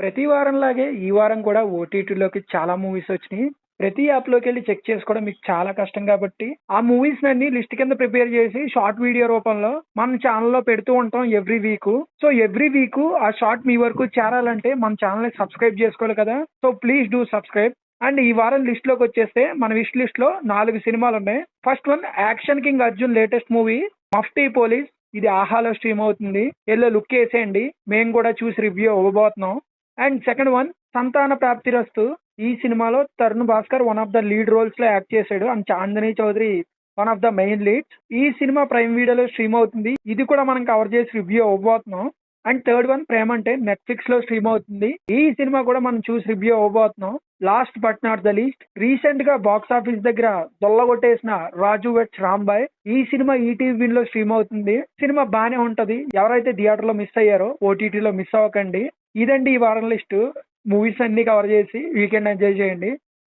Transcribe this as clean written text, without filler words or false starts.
ప్రతి వారంలాగే ఈ వారం కూడా ఓటీటీలోకి చాలా మూవీస్ వచ్చినాయి. ప్రతి యాప్‌లోకి వెళ్లి చెక్ చేసుకోవడం మీకు చాలా కష్టం కాబట్టి, ఆ మూవీస్‌నన్నీ లిస్ట్ కింద ప్రిపేర్ చేసి షార్ట్ వీడియో రూపంలో మన ఛానెల్‌లో పెడుతూ ఉంటాం every week. So, every week ఆ షార్ట్ మీ వరకు చేరాలంటే మన ఛానెల్‌ని సబ్స్క్రైబ్ చేసుకోవాలి కదా! So, please do subscribe. And ఈ వారం లిస్ట్‌లోకొచ్చేస్తే మన విష్ లిస్ట్‌లో 4 సినిమాలున్నాయి. First one 'action king Arjun' latest movie 'Mufti police'. ఇది ఆహాలో స్ట్రీమ్ అవుతుంది. ఎళ్లి లుక్కేసేయండి. మేము కూడా చూసి రివ్యూ ఇవ్వబోతున్నాం. And second one 'Santhana Prapthirasthu'. ఈ సినిమాలో Tarun Bhaskar one of the lead roles లో యాక్ట్ చేశాడు. And Chandini Chowdary one of the main leads. ఈ సినిమా ప్రైమ్ వీడియోలో స్ట్రీమ్ అవుతుంది. ఇది కూడా మనం కవర్ చేసి రివ్యూ ఇవ్వబోతున్నాం. అండ్ థర్డ్ వన్ 'ప్రేమ' అంటే నెట్ఫ్లిక్స్ లో స్ట్రీమ్ అవుతుంది. ఈ సినిమా కూడా మనం చూసి రివ్యూ ఇవ్వబోతున్నాం. Last but not the least, recent గా బాక్స్ ఆఫీస్ దగ్గర దొల్లగొట్టేసిన 'రాజు వెడ్స్ రాంబాయ్'. ఈ సినిమా ఈటీవీ విన్ లో స్ట్రీమ్ అవుతుంది. సినిమా బానే ఉంటది. ఎవరైతే థియేటర్ లో మిస్ అయ్యారో ఓటీటీలో మిస్ అవ్వకండి. ఇదండి ఈ వారం లిస్ట్. మూవీస్ అన్ని కవర్ చేసి వీకెండ్ ఎంజాయ్ చేయండి.